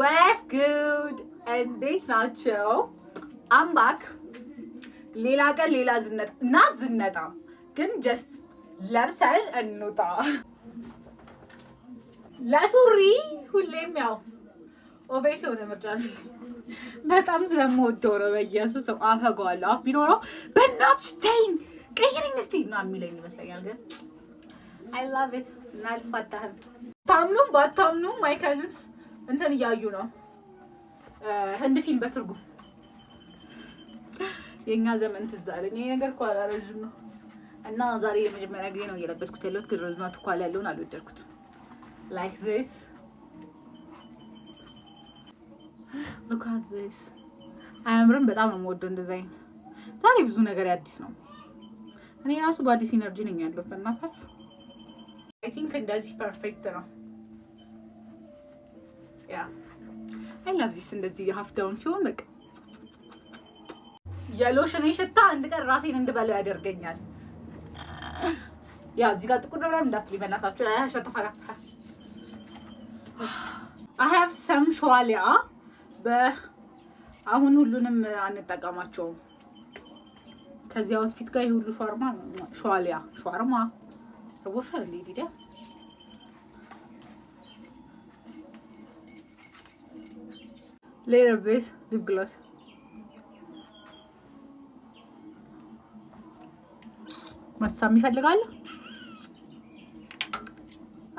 What's good? እንዴት ናቸው? I'm back. ሌላ ቀን ሌላ ዝነጣ not ዝነጣ ግን just ለብሰን እንውጣ። ለሱሪ ሁሌም ያው ኦቬስ የሆነ ምርጫ ነው። በጣም ስለምወደው ነው። በኢየሱስ ሰው አፈጋዋለሁ። አፍ ቢኖረው በእናትሽ ተይኝ ቀይሪኝ እስቲ ነው የሚለኝ ይመስለኛል። ግን I love it እናልፋታህም ታምኑም ባታምኑም ማይ ካዝንስ እንትን እያዩ ነው ህንድ ፊልም በትርጉም የኛ ዘመን ትዝ አለኝ። ይሄ ነገር እኮ አላረጅም ነው እና ዛሬ የመጀመሪያ ጊዜ ነው እየለበስኩት ያለሁት። ግን ሮዝማቱ እኮ ያለውን አልወደድኩትም። like this look at this አያምርም? በጣም ነው የምወደው እንደዛ አይነት። ዛሬ ብዙ ነገር አዲስ ነው። እኔ ራሱ በአዲስ ኢነርጂ ነኝ ያለሁት። በእናታችሁ I think እንደዚህ ፐርፌክት ነው። yeah I love this እንደዚህ half down ሲሆን በቃ የሎሽን ሽታ አንድ ቀን ራሴን እንድበለው ያደርገኛል። ያ እዚህ ጋር ጥቁር ነው እንዳትሉኝ በእናታችሁ። ሸተፋጋ I have some ሸዋሊያ አሁን ሁሉንም አንጠቀማቸውም። ከዚህ አውትፊት ጋር ይሁሉ ሸዋሊያ ሸዋርማ ረቦሻል እንዴ ዲዳ ሌየር ቤዝ ሊፕ ግሎስ ማሳም ይፈልጋል።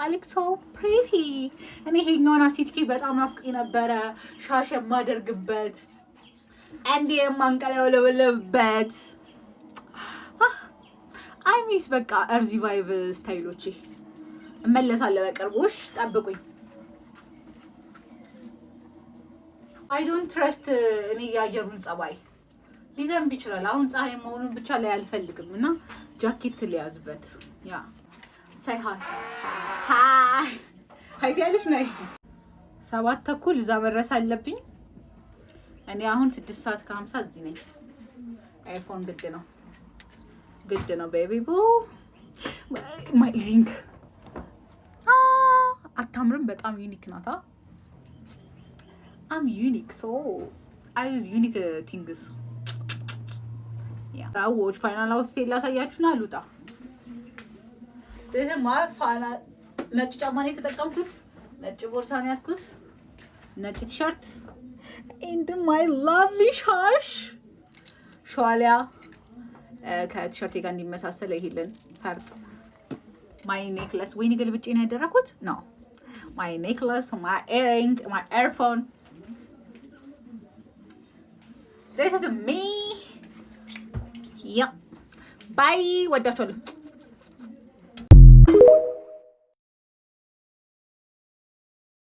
I look so pretty እኔ ይሄኛውን አሲትኪ በጣም ናፍቄ ነበረ። ሻሽ የማደርግበት አንዴ የማንቀለውለውበት አይ ሚስ በቃ እርዚ ቫይብ ስታይሎቼ እመለሳለሁ በቅርቡሽ ጠብቁኝ። I don't trust እኔ ያየሩን ጸባይ ሊዘንብ ይችላል። አሁን ፀሐይ መሆኑን ብቻ ላይ አልፈልግም እና ጃኬት ሊያዝበት ያ ሳይ ሃይ ያለሽ ነይ 7 ተኩል እዛ መድረስ አለብኝ። እኔ አሁን 6:50 እዚህ ነኝ። አይፎን ግድ ነው ቤቢ ቡ ማይ ኢሪንግ አታምርም? በጣም ዩኒክ ናታ። I'm unique so I use unique things. Yeah. That watch final outfit ላሳያችሁና ልውጣ። this is my final ነጭ ጫማ ነው የተጠቀምኩት። ነጭ ቦርሳ ነው ያዝኩት። ነጭ ቲሸርት and my lovely shash ሸዋሊያ ከቲሸርቴ ጋር እንዲመሳሰል ይሄልን ፈርጥ my necklace ወይኔ ገልብጬ ነው ያደረኩት ነው my necklace my earring my earphone. This is me. Yep. Bye. What do you